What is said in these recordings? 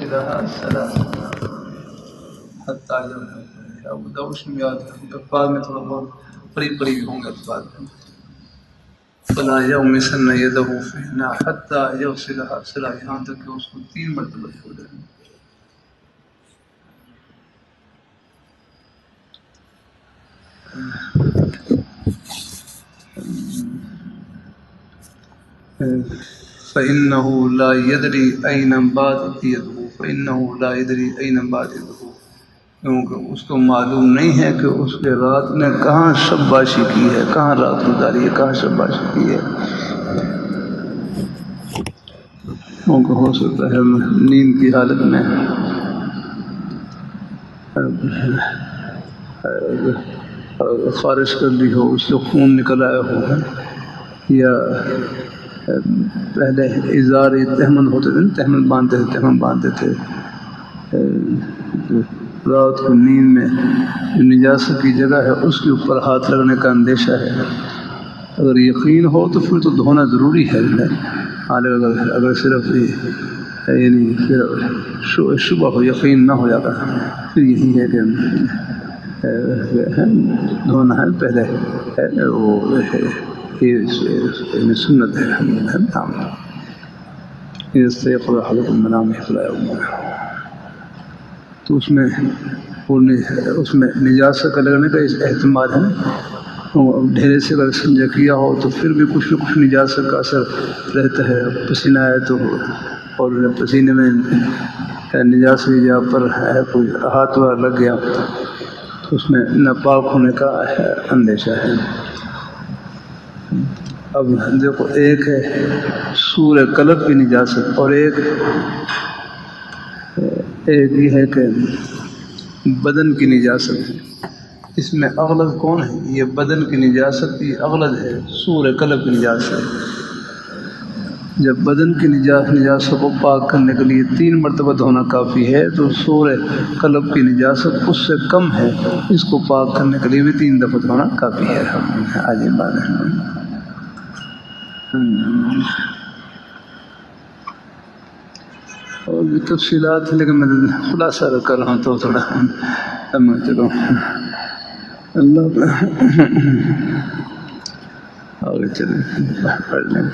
يوصلها ثلاثة حتى اب دوش میں یاد الفاظ میں تھوڑا بہت قریب قریب ہوں گے الفاظ فلا یوم سن یدہ فینا حتى یوصلها ثلاثة یہاں تک کہ اس کو 3 مرتبہ چھوڑ دیں. فإنه لا يدري أين باتت يده فإنه لا يدري أين باتت يده کیونکہ اس کو معلوم نہیں ہے کہ اس کے رات نے کہاں شباشی کی ہے, کہاں رات گزاری ہے, کہاں شباشی کی ہے. کیونکہ ہو سکتا ہے نیند کی حالت میں خارش کر لی ہو, اس سے خون نکل آیا ہو, یا پہلے اظہار تہمن ہوتے تھے, تہمن باندھتے تھے, رات کو نیند میں جو نجاست کی جگہ ہے اس کے اوپر ہاتھ لگنے کا اندیشہ ہے. اگر یقین ہو تو پھر تو دھونا ضروری ہے, اگر صرف یعنی شبہ ہو, یقین نہ ہو جاتا پھر یہی ہے کہ دھونا ہے پہلے وہ سنت ہے. تو اس میں نجاست کا لگنے کا احتمال ہے. ڈھیرے سے اگر سمجھا کیا ہو تو پھر بھی کچھ نہ کچھ نجاست کا اثر رہتا ہے. پسینہ آئے تو اور پسینے میں نجاست کی جگہ پر ہے کوئی ہاتھ وغیرہ لگ گیا تو اس میں ناپاک ہونے کا اندیشہ ہے. اب دیکھو, ایک ہے سور قلب کی نجاست اور ایک یہ ہے کہ بدن کی نجاست. اس میں اغلظ کون ہے؟ یہ بدن کی نجاست یہ اغلظ ہے, سور قلب کی نجاست. جب بدن کی نجاست کو پاک کرنے کے لیے 3 مرتبہ دھونا کافی ہے تو سور قلب کی نجاست اس سے کم ہے, اس کو پاک کرنے کے لیے بھی 3 دفعہ دھونا کافی ہے. آج بات ہے اور بھی تفصیلات ہیں, لیکن میں خلاصہ کر رہا ہوں تو تھوڑا سمجھ چلو. اللہ آگے چلیں پڑھ لیں.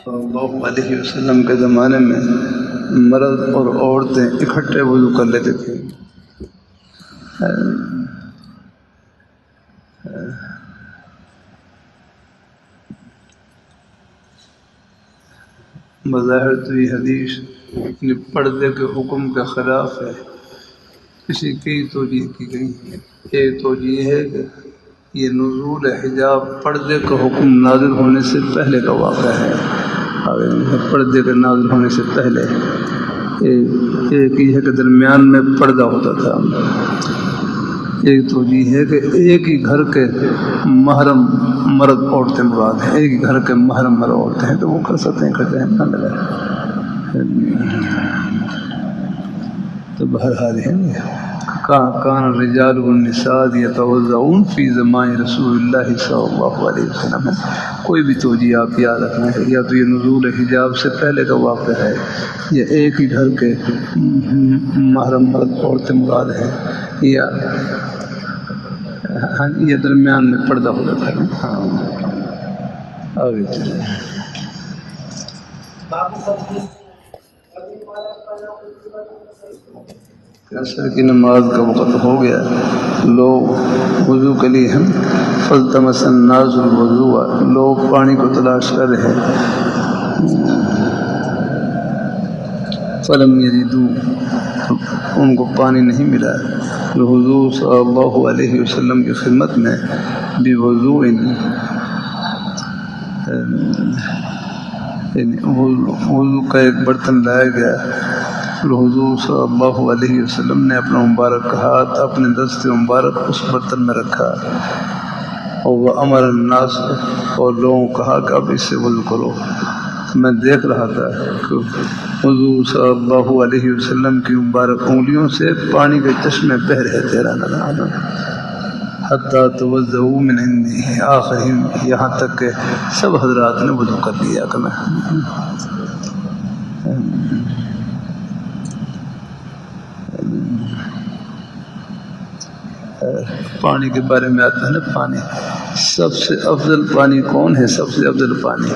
صلی اللہ علیہ وسلم کے زمانے میں مرد اور عورتیں اکٹھے وضو کر لیتے تھے. بظاہر تو یہ حدیث پردے کے حکم کے خلاف ہے. اسی کی توجیہ کی گئی ہے. ایک توجیہ ہے کہ یہ نزول حجاب پردے کا حکم نازل ہونے سے پہلے کا واقعہ ہے. پردے کے نازل ہونے سے پہلے ایک یہ ہے کہ درمیان میں پردہ ہوتا تھا. ایک توجیہ ہے کہ ایک ہی گھر کے محرم مرد عورتیں مراد ہیں, ایک ہی گھر کے محرم مرد عورتیں ہیں تو وہ کر سکتے ہیں, کرتے ہیں تو بہرحال ہے. کان الرجال والنساء یتوضؤون فی زمان رسول اللہ صلی اللہ علیہ وسلم. کوئی بھی توجیہ آپ یاد رکھنا ہے, یا تو یہ نزول حجاب سے پہلے کا واقعہ ہے, یا ایک ہی گھر کے محرم مرد عورتیں مراد ہیں, یا درمیان میں پردہ ہو جاتا ہے. آگے چلیں. عصر کی نماز کا وقت ہو گیا, لوگ وضو کے لیے ہم فالتمس الناس الوضوء, لوگ پانی کو تلاش کر رہے ہیں. فلم یجدوا, ان کو پانی نہیں ملا. حضور صلی اللہ علیہ وسلم کی خدمت میں بوضوء وضو کا ایک برتن لایا گیا پھر حضور صلی اللہ علیہ وسلم نے اپنا مبارک ہاتھ اپنے دست مبارک اس برتن میں رکھا اور وہ امر الناس اور لوگوں کو کہا کہ اب اس سے وضو کرو. میں دیکھ رہا تھا کہ حضور صلی اللہ علیہ وسلم کی مبارک انگلیوں سے پانی کے چشمے بہہ رہے تھے حتیٰ توضؤوا من عندی، آخری یہاں تک کہ سب حضرات نے وضو کر لیا. کہ میں پانی کے بارے میں آتا ہے نا، پانی سب سے افضل پانی کون ہے؟ سب سے افضل پانی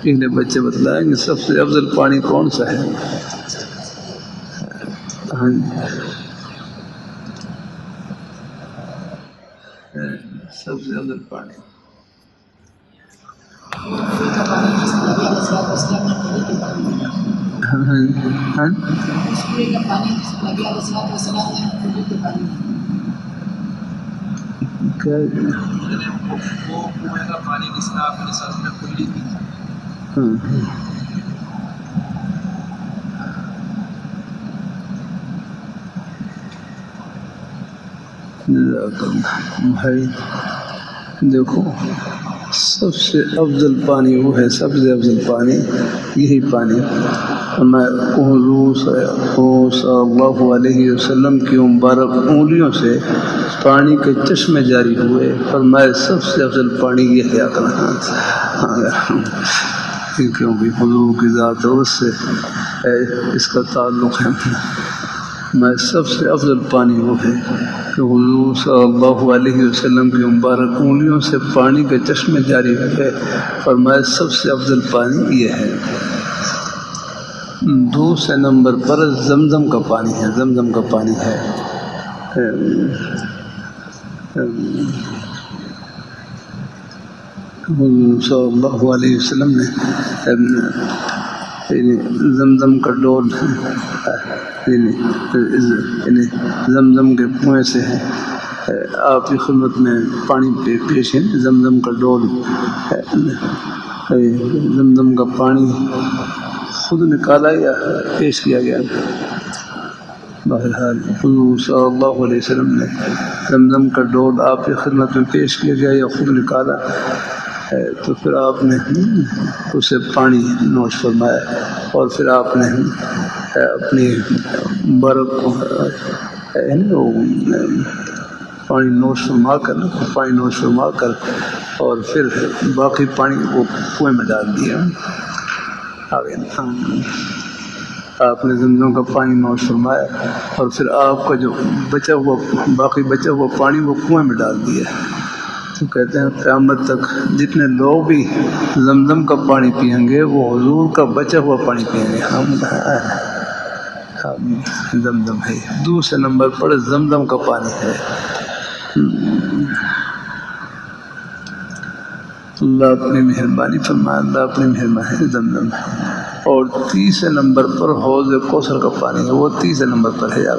پہلے بچے بتلائیں گے سب سے افضل پانی کون سا ہے. ہاں سب سے افضل پانی بھائی دیکھو، سب سے افضل پانی وہ ہے، سب سے افضل پانی یہی پانی میں حضور صلی اللہ علیہ وسلم کی مبارک انگلیوں سے پانی کے چشمے جاری ہوئے. فرمایا سب سے افضل پانی یہ ہے کیونکہ حضور کی ذات اور اس سے اس کا تعلق ہے. میں سب سے افضل پانی وہ ہے کہ حضور صلی اللہ علیہ وسلم کی مبارک انگلیوں سے پانی کے چشمے جاری ہوئے. فرمایا سب سے افضل پانی یہ ہے. دوسرے نمبر پر زمزم کا پانی ہے. زمزم کا پانی ہے. حضور صلی اللہ علیہ وسلم نے زمزم کا ڈول زمزم کے کنویں سے آپ کی خدمت میں پانی پیش ہے. زمزم کا ڈول زمزم کا پانی خود نکالا یا پیش کیا گیا؟ بہرحال حضور صلی اللہ علیہ وسلم نے زمزم کا ڈول آپ کی خدمت میں پیش کیا گیا یا خود نکالا تو پھر آپ نے اسے پانی نوش فرمایا اور پھر آپ نے اپنی برق کو پانی نوش فرما کر اور پھر باقی پانی وہ کنویں میں ڈال دیا. آپ نے زمزم کا پانی نوش فرمایا اور پھر آپ کا جو باقی بچا ہوا پانی وہ کنویں میں ڈال دیا. تو کہتے ہیں قیامت تک جتنے لوگ بھی زمزم کا پانی پئیں گے وہ حضور کا بچا ہوا پانی پئیں گے. ہم زمزم ہے. دوسرے نمبر پر زمزم کا پانی ہے. اللہ اپنی مہربانی فرمائے. اللہ اپنی مہربانی زمزم ہے. اور تیسرے نمبر پر حوض کوثر کا پانی ہے. وہ تیسرے نمبر پر ہے. آ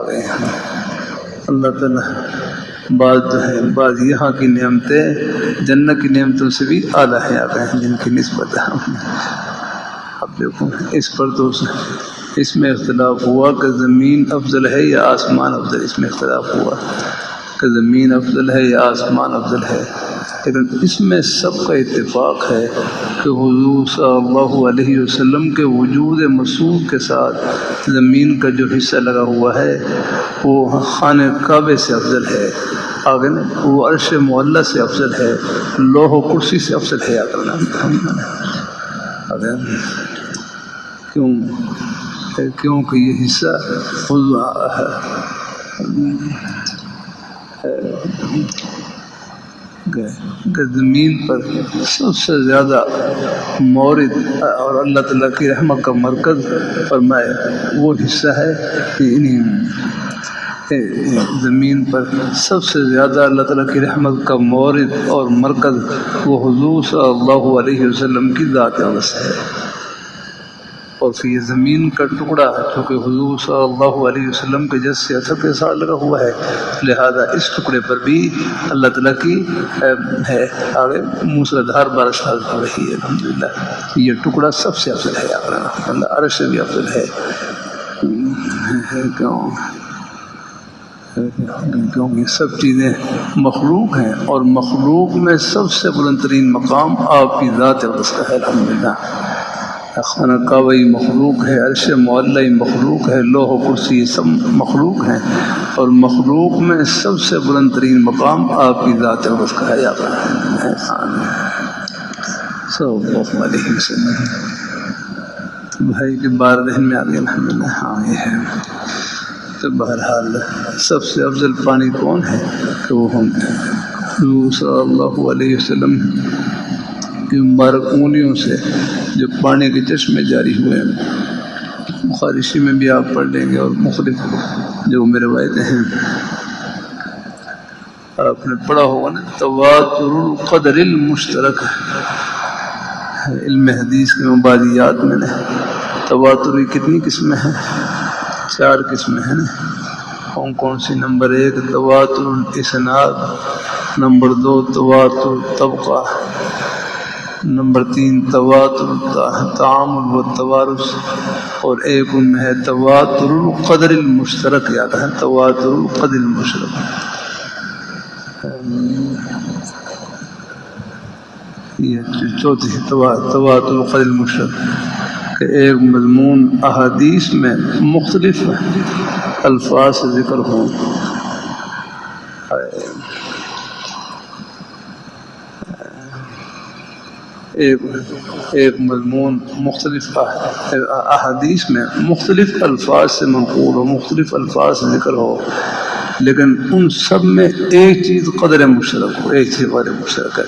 گئے اللہ تعالیٰ. بعض جو ہے بعض یہاں کی نعمتیں جنت کی نعمتوں سے بھی اعلیٰ ہے. آ گئے جن کی نسبت اب دیکھو اس پر تو اس میں اختلاف ہوا کہ زمین افضل ہے یا آسمان افضل. اس میں اختلاف ہوا کہ زمین افضل ہے یا آسمان افضل ہے. لیکن اس میں سب کا اتفاق ہے کہ حضور صلی اللہ علیہ وسلم کے وجود مسعود کے ساتھ زمین کا جو حصہ لگا ہوا ہے وہ خانہ کعبے سے افضل ہے. آگے نا وہ عرش معلیٰ سے افضل ہے. لوح و کرسی سے افضل ہے. کیونکہ یہ حصہ کہ زمین پر سب سے زیادہ مورد اور اللہ تعالیٰ کی رحمت کا مرکز فرمائے وہ حصہ ہے. زمین پر سب سے زیادہ اللہ تعالیٰ کی رحمت کا مورد اور مرکز وہ حضور صلی اللہ علیہ وسلم کی ذات اقدس ہے. اور پھر یہ زمین کا ٹکڑا چونکہ حضور صلی اللہ علیہ وسلم کے جس سے اثر کے ساتھ لگا ہوا ہے، لہذا اس ٹکڑے پر بھی اللہ تعالیٰ کی ہے آگے موسلادھار بارش ہو رہی ہے الحمدللہ۔ یہ ٹکڑا سب سے افضل ہے، اللہ عرش سے بھی افضل ہے، کیونکہ سب چیزیں مخلوق ہیں، اور مخلوق میں سب سے بلند ترین مقام آپ کی ذات اقدس کا ہے الحمدللہ۔ خانہ کعبہ مخلوق ہے، عرش معلی مخلوق ہے، لوح و کرسی سب مخلوق ہیں، اور مخلوق میں سب سے بلند ترین مقام آپ کی ذات اقدس کا ہے، صلی اللہ علیہ وسلم۔ بھائی کے بار ذہن میں آ گیا الحمدللہ۔ ہاں یہ ہے، تو بہرحال سب سے افضل پانی کون ہے کہ وہ ہم حضور صلی اللہ علیہ وسلم کی مبارک انگلیوں سے جو پانی کے چشمے جاری ہوئے ہیں، بخاری میں بھی آپ پڑھ لیں گے، اور مختلف جو میرے روایتیں ہیں آپ نے پڑھا ہوگا نا، تواتر القدر المشترک، علم حدیث کے مبادیات میں نے تواتر کی کتنی قسمیں ہیں؟ 4 قسمیں ہیں نا۔ کون کون سی؟ نمبر 1 تواتر الاسناد، نمبر 2 تواتر طبقہ، نمبر 3 تواتر تعامل و توارث، اور ایک ان میں ہے تواتر القدر المشترک، یاد ہے تواتر القدر المشترک۔ یہ چوتھی تواتر القدر المشترک کہ ایک مضمون احادیث میں مختلف الفاظ سے ذکر ہوں، ایک مضمون مختلف احادیث میں مختلف الفاظ سے منقول ہو، مختلف الفاظ سے ذکر ہو، لیکن ان سب میں ایک چیز قدر مشترک ہو، ایک چیز قدر مشترک ہے۔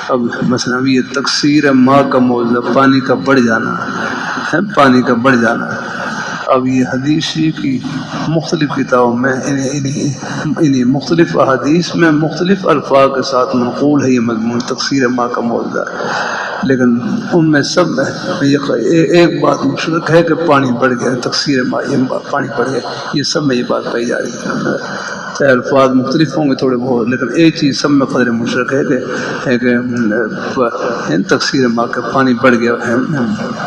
اب مثلا یہ تکثیر ماء کا موضوع، پانی کا بڑھ جانا ہے، پانی کا بڑھ جانا۔ اب یہ حدیث کی مختلف کتابوں میں انہیں مختلف احادیث میں مختلف الفاظ کے ساتھ منقول ہے یہ مضمون تکثیر ماء کا موضوع، لیکن ان میں سب ایک بات مشترک ہے کہ پانی بڑھ گیا، تکثیر ماء، پانی بڑھ گیا، یہ سب میں یہ بات پائی جا رہی ہے۔ چاہے الفاظ مختلف ہوں گے تھوڑے بہت، لیکن ایک چیز سب میں قدر مشترک ہے کہ تکثیر ماء کا پانی بڑھ گیا ہے،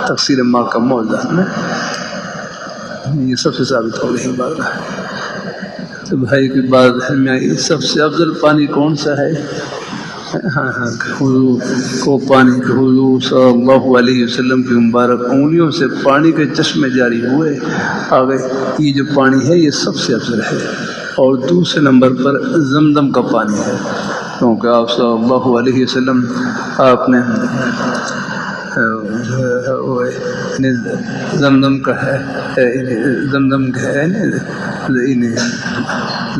تکثیر ماء کا موضوع میں یہ سب سے ثابت ہو رہی بات ہے۔ تو بھائی کی بات میں آئی، سب سے افضل پانی کون سا ہے؟ حضور کو پانی کے حضور صلی اللہ علیہ وسلم کی مبارک انگلیوں سے پانی کے چشمے جاری ہوئے آگے، یہ جو پانی ہے یہ سب سے افضل ہے، اور دوسرے نمبر پر زمزم کا پانی ہے، کیونکہ آپ صلی اللہ علیہ وسلم آپ نے زمزم کا ہے، زمزم کا ہے،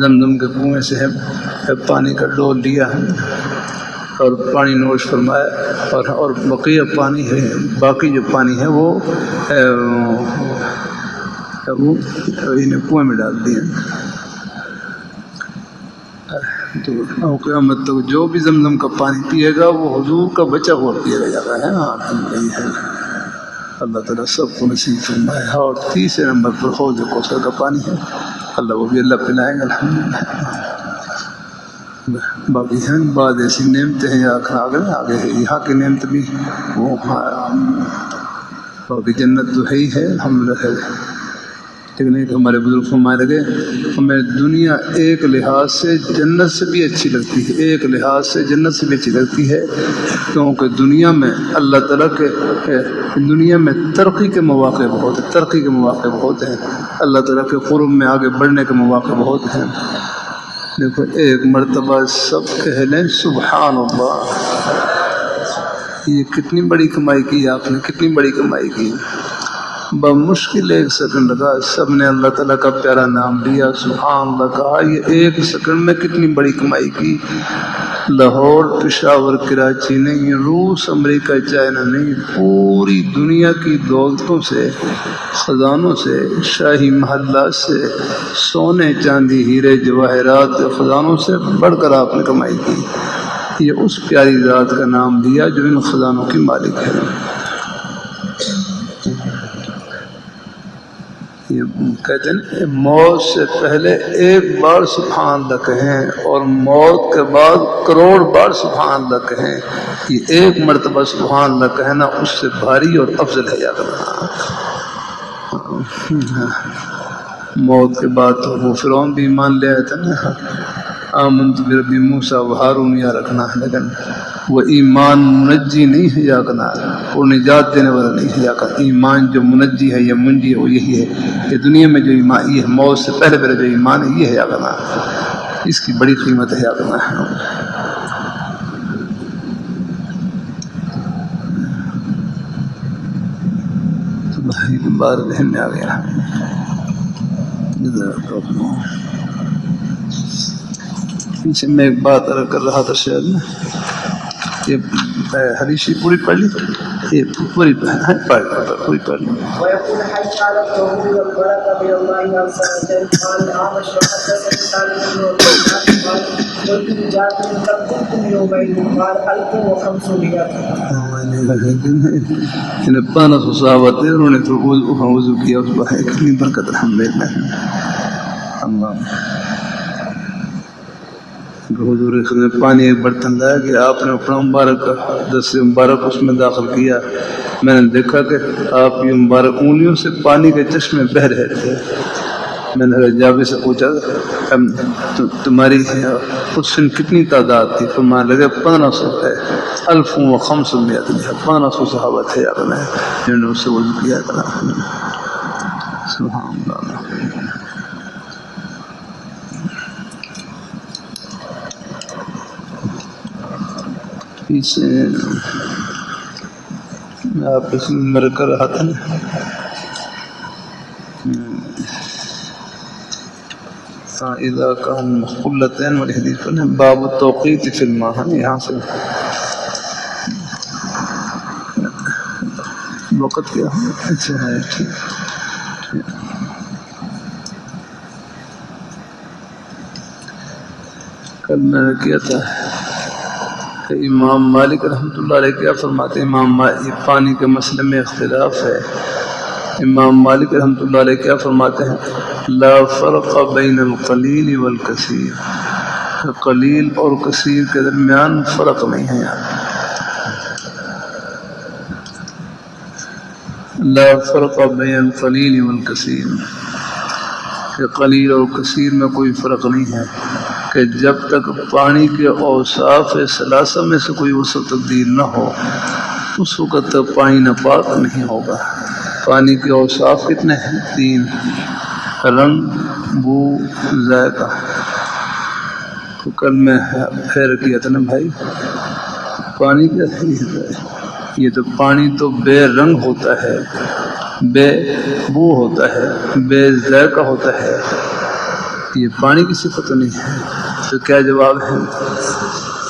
زمزم کے کنویں سے ہے پانی کا ڈول لیا اور پانی نوش فرمایا، اور بقیہ پانی ہے، باقی جو پانی ہے وہ کنویں میں ڈال دیا۔ تو قیامت تک جو بھی زمزم کا پانی پیے گا وہ حضور کا بچہ ہوا پیے گا جاتا ہے۔ اللہ تعالیٰ سب کو نصیب فرمائے۔ اور تیسرے نمبر پر حوض کوثر کا پانی ہے، اللہ وہ بھی اللہ پلائیں گا الحمدللہ۔ باقی ہیں بعض ایسی نعمتیں ہیں آگے یہاں کی نعمت بھی وہ، باقی جنت تو ہے ہی ہے الحمدللہ، لیکن ایک ہمارے بزرگ فرمائے لگے ہمیں دنیا ایک لحاظ سے جنت سے بھی اچھی لگتی ہے، ایک لحاظ سے جنت سے بھی اچھی لگتی ہے، کیونکہ دنیا میں اللہ تعالیٰ کے دنیا میں ترقی کے مواقع بہت ہیں، ترقی کے مواقع بہت ہیں، اللہ تعالیٰ کے قرب میں آگے بڑھنے کے مواقع بہت ہیں۔ دیکھو ایک مرتبہ سب کہہ لیں سبحان اللہ، یہ کتنی بڑی کمائی کی آپ نے، کتنی بڑی کمائی کی۔ بمشکل 1 سیکنڈ لگا، سب نے اللہ تعالیٰ کا پیارا نام لیا، سبحان اللہ کہا، یہ 1 سیکنڈ میں کتنی بڑی کمائی کی۔ لاہور، پشاور، کراچی نہیں، روس، امریکہ، چائنا نہیں، پوری دنیا کی دولتوں سے، خزانوں سے، شاہی محلات سے، سونے چاندی ہیرے جواہرات خزانوں سے بڑھ کر آپ نے کمائی کی۔ یہ اس پیاری ذات کا نام لیا جو ان خزانوں کی مالک ہے۔ یہ کہتے ہیں موت سے پہلے ایک بار سبحان اللہ کہیں اور موت کے بعد کروڑ بار سبحان اللہ کہیں، یہ ایک مرتبہ سبحان اللہ کہنا اس سے بھاری اور افضل ہے یاد رکھنا۔ موت کے بعد تو وہ فرعون بھی ایمان لے آیا تھا نا، آمنت بربی موسیٰ و ہارون یا رکھنا، لیکن وہ ایمان منجی نہیں ہے یا کرنا، وہ نجات دینے والا نہیں ہے یا کرنا۔ ایمان جو منجی ہے یا منجی ہے وہ یہی ہے کہ دنیا میں جو ایمان یہ ہے، موت سے پہلے پہلے جو ایمان ہے یہ ہے یا کرنا، اس کی بڑی قیمت ہے یا کرنا۔ تو بھائی بار ذہن میں آ گیا۔ پیچھے میں ایک بات عرض کر رہا تھا شاید نا، یہ حدیث پوری پڑھ لی، یہ پوری پوری پڑھ لی۔ ويقول حي على التوحيد والبركه بالله عز وجل. قال الاعمش وحدثني سالم بن عبد قال قلت لجابر كم كنتم يومئذ؟ قال 1500. ان 500 صحابہ تھے، انہوں نے تو وضو کیا اس پر، کتنی برکت الحمدللہ۔ اللہ حضور نے پانی ایک برتن لایا کہ آپ نے اپنا مبارک دست مبارک اس میں داخل کیا، میں نے دیکھا کہ آپ یہ مبارک انگلیوں سے پانی کے چشمے بہہ رہے تھے۔ میں نے جابر سے پوچھا تمہاری اس دن کتنی تعداد تھی؟ فرمانے لگے 1500 ہے، 1500 1500 صحابہ تھے یار میں جنہوں نے اس سے وضو کیا تھا۔ سبحان اللہ۔ پیچھے آپ اس میں مر کر رہا تھا نا، اذا کان مخلتین والی حدیث پر نا، باب التوقیت فی الماء، یہاں سے وقت کیا ہے؟ اچھا ہے ٹھیک۔ کل میں نے کیا تھا کہ امام مالک رحمۃ اللہ علیہ کیا فرماتے ہیں، امام مالک پانی کے مسئلے میں اختلاف ہے۔ امام مالک رحمۃ اللہ علیہ کیا فرماتے ہیں، لا فرق بین القلیل والکثیر، قلیل اور کثیر کے درمیان فرق نہیں ہے یہاں۔ لا فرق بین القلیل والکثیر، کہ قلیل اور کثیر میں کوئی فرق نہیں ہے، کہ جب تک پانی کے اوصاف ثلاثہ میں سے کوئی وصف تبدیل نہ ہو اس وقت تک پانی ناپاک نہیں ہوگا۔ پانی کے اوصاف کتنے ہیں؟ 3، رنگ، بو، ذائقہ۔ تو کل میں خیر کیا تھا نا بھائی، پانی کیا ہے؟ یہ تو پانی تو بے رنگ ہوتا ہے، بے بو ہوتا ہے، بے ذائقہ ہوتا ہے، یہ پانی کی صفت نہیں ہے۔ تو کیا جواب ہے؟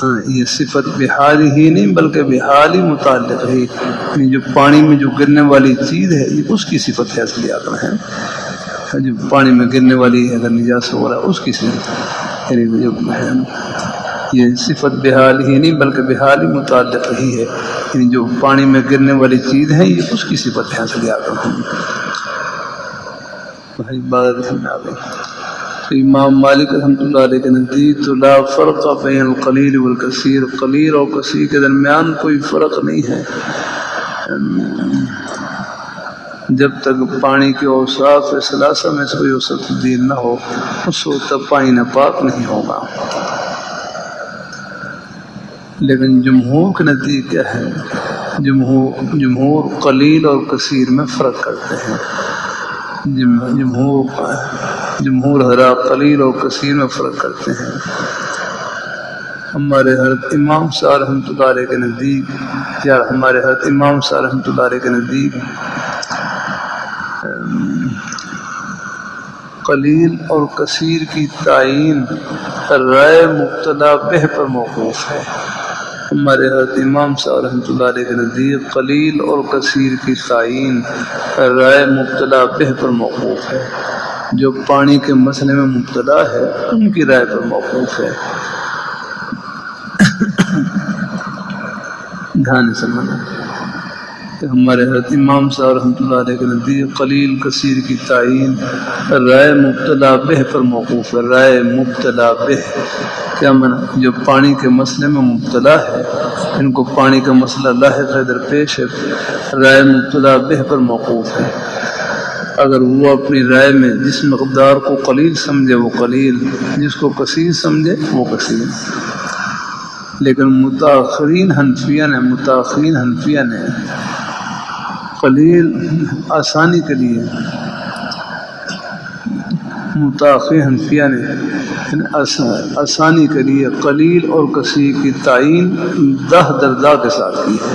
ہاں، یہ صفت بحال ہی نہیں بلکہ بحال ہی متعلق ہے، یعنی جو پانی میں جو گرنے والی چیز ہے یہ اس کی صفت ہے اصلی آدم ہے، جو پانی میں گرنے والی ہے، اگر نجاست ہو رہا ہے اس کی صفت، یعنی جو ہے یہ صفت بحال ہی نہیں بلکہ بحال ہی متعلق ہی ہے، یعنی جو پانی میں گرنے والی چیز ہے یہ اس کی صفت ہے اصلی آدم ہے۔ بھائی بات میں آ گئی۔ امام مالک رحمۃ اللہ علیہ کے نزدیک تو لا فرق بین القلیل والکثیر، قلیل اور کثیر کے درمیان کوئی فرق نہیں ہے، جب تک پانی کے اوصاف ثلاثہ میں سے کوئی وصف تبدیل نہ ہو اس وقت تک پانی ناپاک نہیں ہوگا۔ لیکن جمہور کے نزدیک کیا ہے، جمہور قلیل اور کثیر میں فرق کرتے ہیں، جمہور حضرات قلیل اور کثیر میں فرق کرتے ہیں۔ ہمارے حضرت امام صاحب رحمۃ اللہ علیہ کے نزدیک، یا ہمارے حضرت امام صاحب رحمۃ اللہ علیہ کے نزدیک قلیل اور کثیر کی تعین رائے مبتدا بہ پر موقوف ہے۔ ہمارے حضرت امام صاحب رحمۃ اللہ علیہ کے نزدیک قلیل اور کثیر کی تعین رائے مبتدا بہ پر موقوف ہے، جو پانی کے مسئلے میں مبتلا ہے ان کی رائے پر موقوف ہے۔ دھیان سے سمجھنا، کہ ہمارے حضرت امام صاحب رحمۃ اللہ علیہ کے نزدیک قلیل کثیر کی تعین رائے مبتلا بہ پر موقوف ہے۔ رائے مبتلا بہ کیا معنی؟ جو پانی کے مسئلے میں مبتلا ہے، ان کو پانی کا مسئلہ لاحق ہے، درپیش ہے، رائے مبتلا بہ پر موقوف ہے۔ اگر وہ اپنی رائے میں جس مقدار کو قلیل سمجھے وہ قلیل، جس کو کثیر سمجھے وہ کثیر۔ لیکن متاخرین حنفیہ نے قلیل آسانی کے لیے، متاخر حنفیہ نے آسانی کے لیے قلیل اور کثیر کی تعین 10 دردہ کے ساتھ کی ہے۔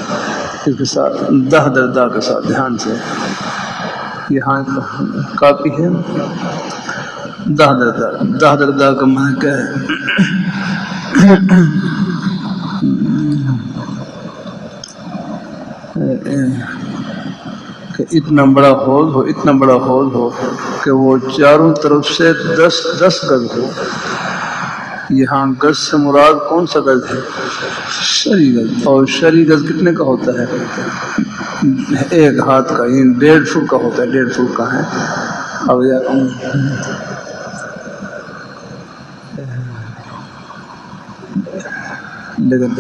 اس کے ساتھ 10 دردہ کے ساتھ، دھیان سے یہاں کافی ہے 10 دردہ۔ 10 دردہ کا معنی کیا ہے؟ کہ اتنا بڑا حوض ہو کہ وہ چاروں طرف سے 10 گز ہو۔ یہاں گز سے مراد کون سا گز ہے؟ شرعی گز۔ اور شرعی گز کتنے کا ہوتا ہے؟ 1 ہاتھ کا، یعنی 1.5 فٹ کا ہوتا ہے۔ 1.5 فٹ کا ہے۔ اب لیکن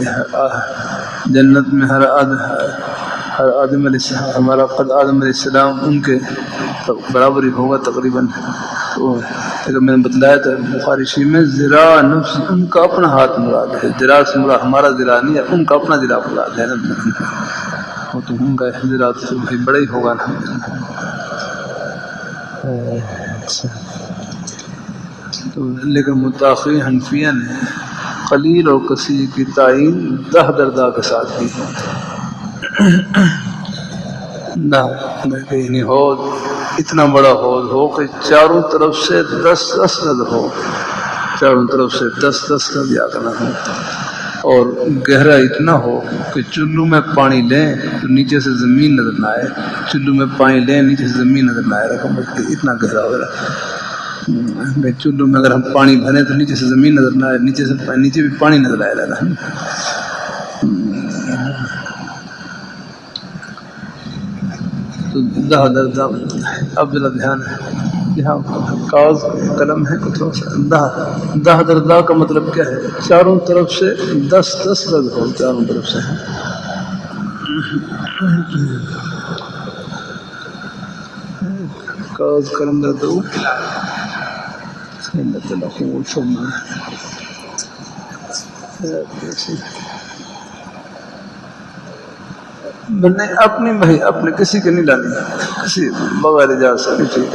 جنت میں ہر آدم علیہ السلام، ہمارا قد آدم علیہ السلام ان کے برابر ہی ہوگا تقریباً۔ تو اگر میں نے بتلایا تھا بخاری شریف میں، ذراع نفس ان کا اپنا ہاتھ مراد ہے۔ ذراع سے مراد ہمارا ذراع نہیں ہے، ان کا اپنا ذراع مراد ہے نا۔ وہ تو ان کا ذراع تو بھائی بڑا ہی ہوگا نا۔ تو لیکن متاخرین حنفیہ نے قلیل اور کثیر کی تعین 10 دردہ کے ساتھ کی ہے۔ یعنی حوض اتنا بڑا حوض ہو کہ چاروں طرف سے 10 گز ہو، چاروں طرف سے 10 گز یا کرنا ہو، اور گہرا اتنا ہو کہ چلو میں پانی لیں تو نیچے سے زمین نظر نہ آئے، چلو میں پانی لیں نیچے سے زمین نظر نہ آئے، رقم اتنا گہرا ہو رہا ہے۔ چلو میں اگر ہم پانی بھریں تو نیچے سے زمین نظر نہ آئے، نیچے بھی پانی نظر آئے رہا ہے۔ تو 10 دردہ۔ اب ذرا دھیان ہے، یہاں کاغذ قلم ہے کچھ 10 دردہ کا مطلب کیا ہے؟ چاروں طرف سے 10 گز ہو، چاروں طرف سے۔ کاغذ قلم درد ہو اپنی بھائی اپنے کسی کے نہیں لانی، کسی بغیر اجازت سے ٹھیک،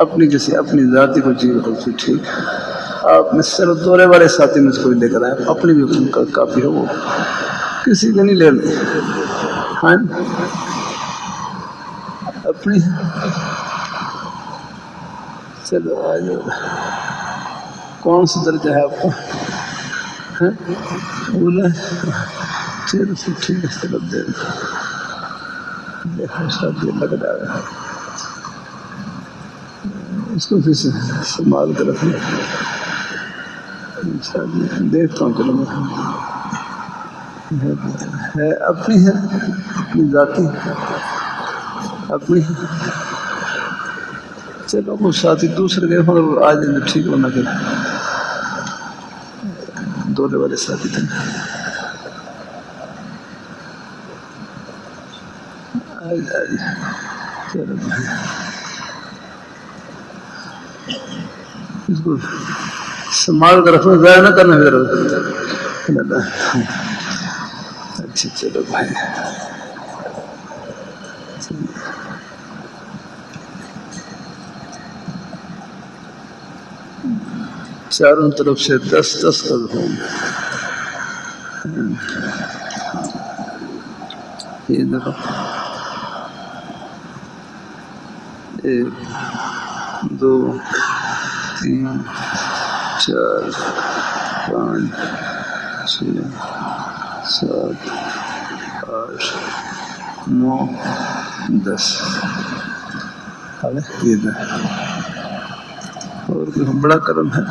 اپنی ذاتی کوئی چیز ہو ٹھیک۔ آپ میں صرف دورے والے ساتھی میں سے کوئی لے کر آئے، اپنی بھی کافی ہو، وہ کسی کے نہیں لینی۔ ہاں اپنی چلو آ جاؤ۔ کون سا درجہ ہے آپ کو؟ اولا؟ چلو ٹھیک ہے، چلو دے لگ رہا ہے اس کو، پھر سے سنبھال کر رکھنا۔ دیکھتا ہوں، چلو ہے اپنی ذاتی اپنی۔ چلو وہ ساتھی دوسرے گئے مگر آ جائیں ٹھیک ہونا، پھر دورے والے ساتھی تھے۔ چلو اس کو سنبھال کر رکھنا، ضائع نہ کرنا پھر۔ اچھا چلو بھائی، چاروں طرف سے 10 گز ہوں۔ یہ دیکھو 1 2 3 4 5 6 7 8 9 10۔ اور کوئی بڑا قلم ہے؟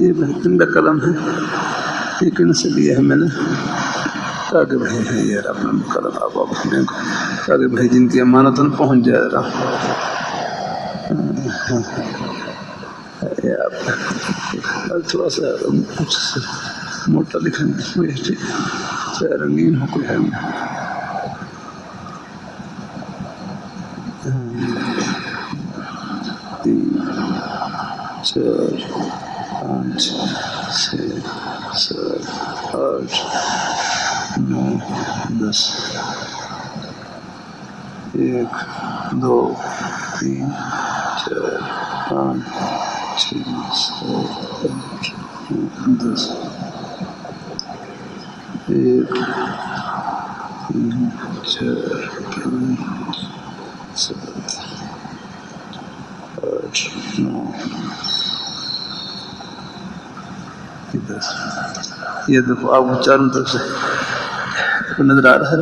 یہ بہترین قلم ہے، یہ کن سے لیا ہے میں نے؟ تاکہ بھائی یہ اپنا کرم آپ اپنے کو تاکہ بھائی جن کی امانتن پہنچ جائے گا. تھوڑا سا موٹا لکھیں گے رنگین ہو کوئی ہے نہیں. 3 4 5 6 7 8 9 10 1 2 3 4 5 6 7 8 9 10 1 3 4 5 7 8 9 10. یہ دیکھو آپ کو چاروں طرف سے نظر آ رہا ہے.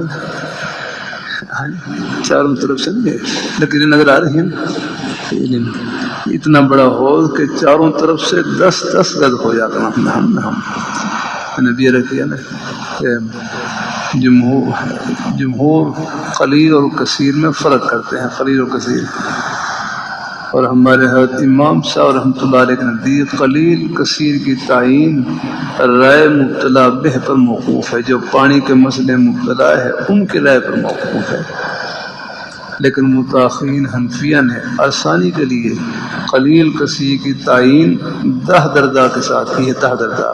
چاروں طرف سے نہیں لیکن نظر آ رہی ہے. اتنا بڑا ہال کہ چاروں طرف سے 10 گز ہو جاتا. ہم نبی رکھیے نا کہ جمہور قلیل اور کثیر میں فرق کرتے ہیں. قلیل اور کثیر، اور ہمارے حضرت امام صاحب رحمۃ اللہ علیہ کے نزدیک قلیل کثیر کی تعین رائے مبتلا بہ پر موقوف ہے. جو پانی کے مسئلے مبتلا ہے ان کی رائے پر موقوف ہے. لیکن متأخرین حنفیہ نے آسانی کے لیے قلیل کثیر کی تعین 10 درجہ کے ساتھ کی ہے. 10 درجہ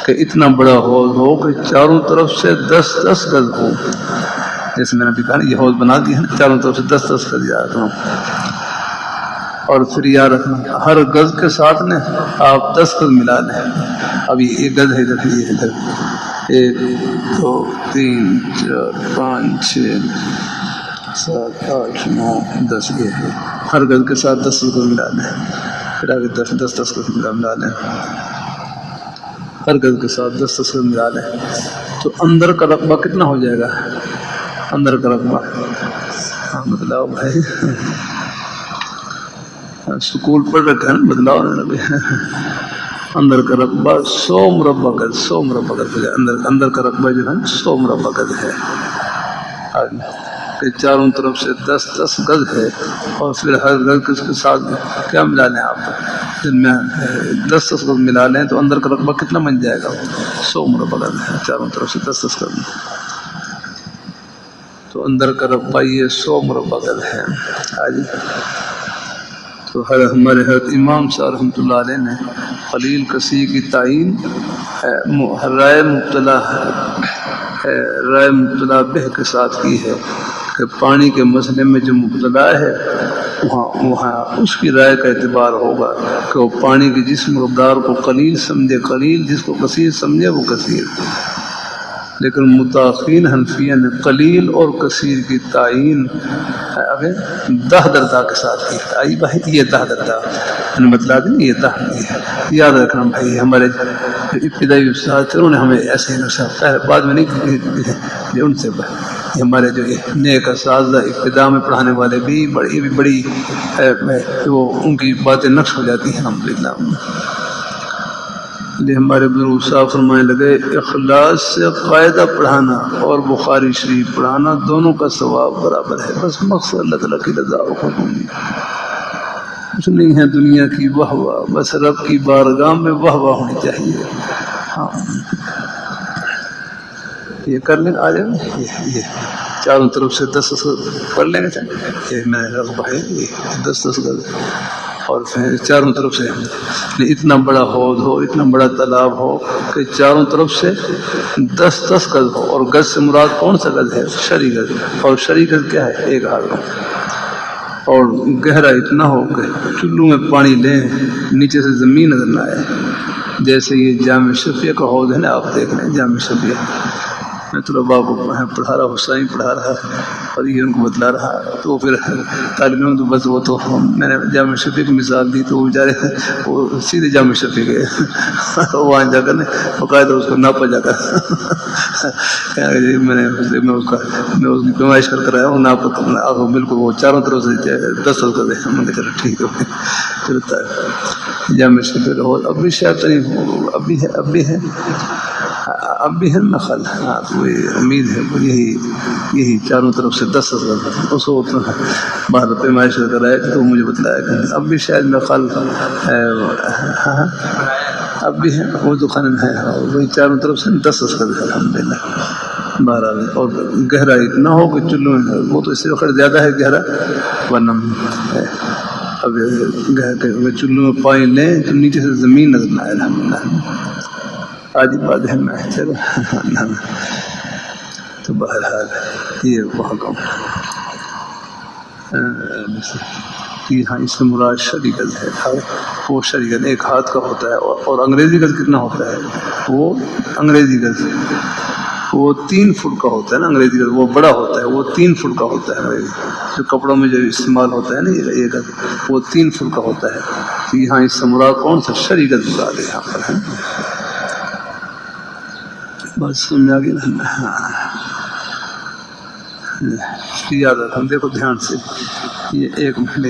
کہ اتنا بڑا حوض ہو کہ چاروں طرف سے 10 گز ہو. جیسے میں نے بھی کہا یہ حوض بنا دیا ہے نا، چاروں طرف سے 10 گز یاد ہوں. اور پھر یاد رکھنا ہر گز کے ساتھ نے آپ 10 گز ملا لیں. ابھی ایک گز ہے ادھر، یہ ادھر 1 2 3 4 5 6 7 8 9 10 یہ ہے. ہر گز کے ساتھ 10 گز ملا لیں. پھر آگے 10 گز ملا لیں. ہر گز کے ساتھ 10 گز ملا لیں تو اندر کا رقبہ کتنا ہو جائے گا؟ اندر کا رقبہ بدلاؤ بھائی، سکول پڑھ رکھا ہے نا، بدلاؤ نے. اندر کا رقبہ 100 مربع گز. 100 مربع گز ہو جائے. اندر کا رقبہ جو ہے 100 مربع گز ہے. کہ چاروں طرف سے 10 گز ہے. اور پھر ہر گز کے ساتھ کیا ملا لیں آپ؟ جن میں 10 گز ملا لیں تو اندر کا رقبہ کتنا بن جائے گا؟ 100 مربع گز ہے. چاروں طرف سے 10 گز تو اندر کا رقبہ یہ 100 مربع گز ہے. تو ہمارے حضرت امام صاحب رحمۃ اللہ علیہ نے قلیل کثیر کی تعین رائے مبتلا بہ کے ساتھ کی ہے کہ پانی کے مسئلے میں جو مبتلا ہے وہاں اس کی رائے کا اعتبار ہوگا کہ وہ پانی کے جس مقدار کو قلیل سمجھے قلیل، جس کو کثیر سمجھے وہ کثیر. لیکن متأخرین حنفیہ نے قلیل اور کثیر کی تعین 10 درجہ کے ساتھ کی. آئی بھائی یہ 10 درجہ میں نے بتلا دی. یہ 10 یاد رکھنا بھائی. ہمارے ابتدائی استاد تھے انہوں نے ہمیں ایسے ہی بعد میں نہیں ان سے ہمارے جو نیک اساتذہ ابتدا میں پڑھانے والے بھی بڑی وہ ان کی باتیں نقش ہو جاتی ہیں الحمدللہ. ہمارے بزرگ صاحب فرمانے لگے اخلاص سے قاعدہ پڑھانا اور بخاری شریف پڑھانا دونوں کا ثواب برابر ہے. بس مقصد اللہ تعالیٰ کی رضا و خوشی، کچھ نہیں ہے دنیا کی واہ واہ، بس رب کی بارگاہ میں واہ واہ ہونی چاہیے. ہاں یہ کر لیں. آ جائیں یہ چاروں طرف سے 10 پڑھ لیں گے. یہ میں رقبہ ہے 10 گز. اور پھر چاروں طرف سے اتنا بڑا حوض ہو، اتنا بڑا تالاب ہو کہ چاروں طرف سے 10 گز ہو. اور گز سے مراد کون سا گز ہے؟ شرعی گز. اور شرعی گز کیا ہے؟ 1 ہاتھ. اور گہرا اتنا ہو کہ چلو میں پانی لیں نیچے سے زمین نظر نہ آئے. جیسے یہ جامع شفیع کا حوض ہے نا، آپ دیکھ رہے ہیں جامع شفیع. میں طلباء کو پڑھا رہا، حسین پڑھا رہا اور یہ ان کو بتلا رہا. تو پھر طالب علم تو بس وہ تو میں نے جامع شفیع کی مثال دی تو وہ بیچارے وہ سیدھے جامع شفیع گئے. وہاں جا کر باقاعدہ اس کو ناپا جا کر میں اس کی پیمائش کر آیا ہوں. ناپ بالکل وہ چاروں طرف سے 10 کر دے. میں نے چلو ٹھیک ہے چلتا ہے. جامع شفیع کا اب بھی شاید اب بھی ہے اب بھی ہے نخل. ہاں تو وہی امید ہے وہ یہی چاروں طرف سے 10 اس کو باہر پیمائش کرایا تھا تو مجھے بتلایا کہ اب بھی شاید نخل اب بھی ہے وہ دکان میں ہے. وہی چاروں طرف سے 10 کا الحمد للہ. بہرحال اور گہرا اتنا ہو کہ چلو وہ تو اس سے وقت زیادہ ہے گہرا ورنہ ہے. اب چلو میں پانی لیں تو نیچے سے زمین نظر نہ آئے الحمد للہ. آج بات ہے میں چلو تو بہرحال یہ وہاں کا ہاں اس سے مراد شریعت ہے. وہ شریعت ایک ہاتھ کا ہوتا ہے اور انگریزی گز کتنا ہوتا ہے وہ انگریزی گز وہ 3 فٹ کا ہوتا ہے نا. انگریزی گز وہ بڑا ہوتا ہے وہ 3 فٹ کا ہوتا ہے. انگریزی جو کپڑوں میں جو استعمال ہوتا ہے نا یہ گز وہ 3 فٹ کا ہوتا ہے. یہاں اس سے مراد کون سا شریعت مراد ہے یہاں پر ہے. بس سمجھ آ گئی نا. یاد رکھیں دیکھو دھیان سے یہ ایک مہینے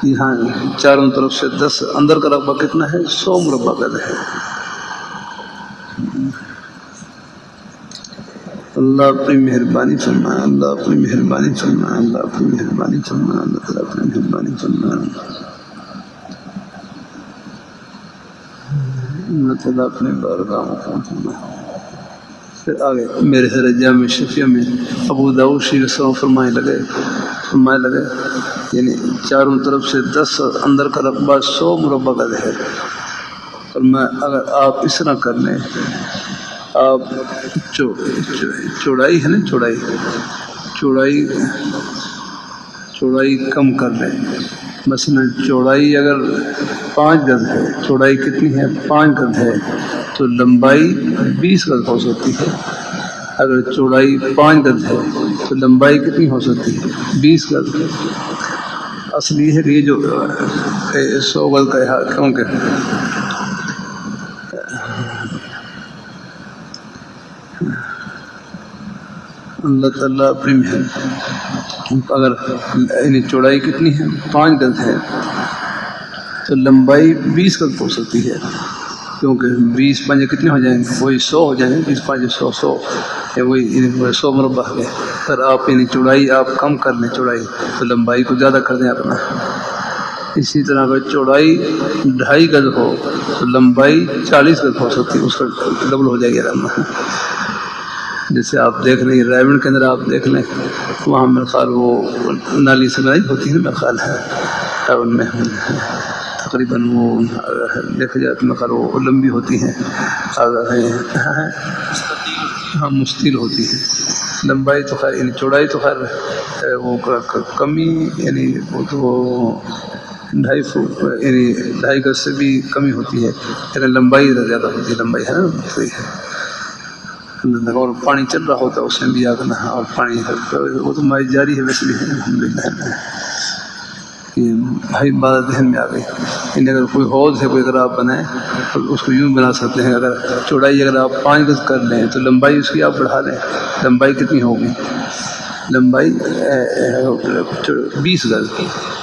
یہاں چاروں طرف سے 10 اندر کا رقبہ کتنا ہے 100 مربع گز ہے. اللہ اپنی مہربانی فرمائے. اللہ اپنی مہربانی فرمائے. اللہ اپنی مہربانی فرمائے. اللہ تعالیٰ اپنی مہربانی فرمائے. اللہ تعالیٰ اپنے بارگاہ میں فرمائے. پھر آگے میرے حضرت جامع شفیہ میں ابو داؤد شریف فرمائے لگے یعنی چاروں طرف سے 10 اندر کا رقبہ 100 مربع گز ہے. اور میں اگر آپ اس طرح کر لیں آپ چوڑائی ہے نا چوڑائی کم کر لیں. مثلا چوڑائی اگر 5 گز ہے چوڑائی کتنی ہے 5 گز ہے تو لمبائی 20 گز ہو سکتی ہے. اگر چوڑائی 5 گز ہے تو لمبائی کتنی ہو سکتی ہے 20 گز. اصل یہ ہے کہ یہ جو 100 گز کا ہے کیونکہ اللہ تعالیٰ اپنی اگر چوڑائی کتنی ہے 5 گز ہے تو لمبائی 20 گز ہو سکتی ہے. کیونکہ 20 5 کتنے ہو جائیں گے وہی 100 ہو جائیں گے. 20 5 100 وہی 100 مربع ہے. اگر آپ چوڑائی آپ کم کر لیں چوڑائی تو لمبائی کو زیادہ کر دیں اپنا. اسی طرح اگر چوڑائی 2.5 گز ہو تو لمبائی 40 گز ہو سکتی ہے. اس کا ڈبل ہو جائے گا. جیسے آپ دیکھ لیں رائمنڈ کے اندر آپ دیکھ لیں وہاں میرے خیال وہ نالی سنائی ہوتی ہے میرے خیال ہے ان میں تقریباً وہ دیکھا جائے تو میرے خیال وہ لمبی ہوتی ہیں. ہاں مستطیل ہوتی ہے. لمبائی تو خیر چوڑائی تو خیر وہ کمی وہ تو 2.5 فٹ 2.5 گز سے بھی کمی ہوتی ہے. لیکن لمبائی زیادہ ہوتی ہے. لمبائی ہے نا اور پانی چل رہا ہوتا ہے اس میں بھی آگنا اور پانی وہ تو مائی جاری ہے ویسے بھی ہے الحمد للہ. یہ بھائی بات ذہن میں آ گئی. اگر کوئی حوض ہے کوئی اگر آپ بنائیں تو اس کو یوں بنا سکتے ہیں. اگر چوڑائی اگر آپ 5 گز کر لیں تو لمبائی اس کی آپ بڑھا لیں. لمبائی کتنی ہوگی لمبائی 20 گز.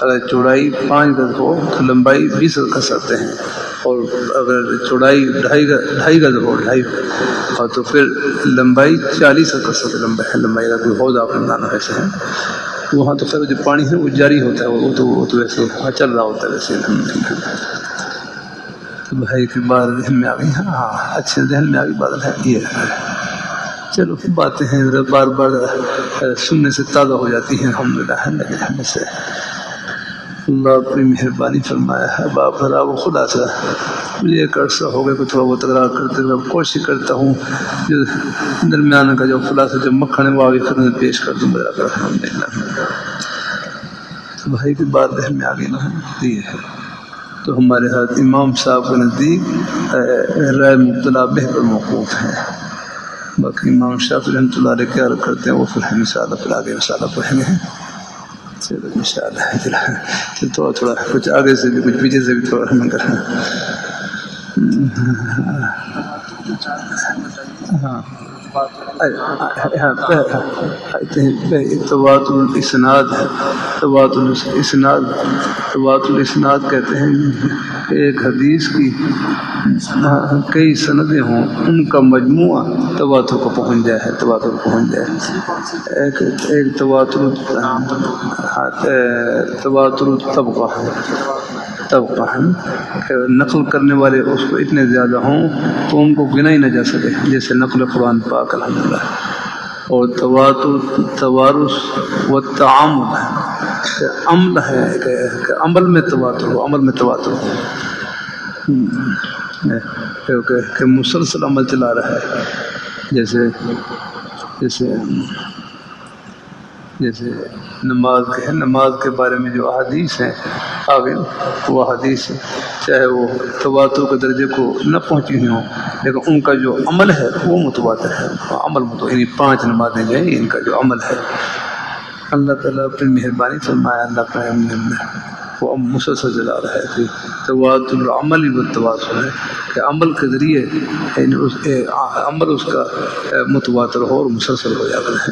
اگر چوڑائی 5 گز ہو تو لمبائی 20 گز کر سکتے ہیں. اور اگر چوڑائی 2.5 گز ہو 2.5 تو پھر لمبائی 40 گز کر سکتے. لمبائی اگر کوئی حوض آپ نے بنانا ویسے ہے وہاں تو خیر جو پانی ہے وہ جاری ہوتا ہے. وہ تو ویسے چل رہا ہوتا ہے ویسے. تو بھائی کی بات ذہن میں آ گئی. ہاں اچھے ذہن میں آ گئی بات ہے یہ. چلو باتیں ہیں بار بار سننے سے تازہ ہو جاتی ہیں الحمد للہ سے. اللہ اپنی مہربانی فرمایا ہے. باپ خدا وہ خدا سے مجھے ایک عرصہ ہو گیا کہ تھوڑا بہت تکرار کرتے ہوئے کوشش کرتا ہوں جو درمیان کا جو خلاصہ جو مکھن ہے وہ آگے خدمت پیش کر دوں الحمد للہ. تو بھائی کی بات ذہن میں آ گئی نا یہ ہے. تو ہمارے ہاتھ امام صاحب کے نزدیک رائے مبتلا بہ پر موقوف ہیں. باقی امام شافعی رحمۃ اللہ علیہ کیا کرتے ہیں وہ پھر ہم انشاءاللہ پھر آگے انشاءاللہ پڑھیں گے. چلو انشاءاللہ تھوڑا کچھ آگے سے بھی کچھ پیچھے سے بھی تھوڑا ہم کریں. ہاں تواتر الاسناد ہے. تواتر الاسناد کہتے ہیں کہ ایک حدیث کی کئی سندیں ہوں، ان کا مجموعہ تواتر کو پہنچ جائے. ایک تواتر الطبقہ ہے، کہ نقل کرنے والے اس کو اتنے زیادہ ہوں تو ان کو گنا ہی نہ جا سکے، جیسے نقل قرآن پاک الحمدللہ. اور توارث و تعامل ہے، کہ عمل ہے، کہ عمل میں تواتر ہو، کہ مسلسل عمل چلا رہا ہے. جیسے نماز کے بارے میں جو احادیث ہیں آگے، وہ حدیث چاہے وہ تواتر کے درجے کو نہ پہنچی ہوئی ہوں، لیکن ان کا جو عمل ہے وہ متواتر ہے. یعنی 5 نمازیں جو ہیں ان کا جو عمل ہے، اللہ تعالیٰ اپنی مہربانی فرمایا، اللہ کا وہ مسلسل چلا رہا ہے. کہ تواتر العمل والتواصل ہے، کہ عمل کے ذریعے عمل اس کا متواتر ہو اور مسلسل ہو جاتا ہے.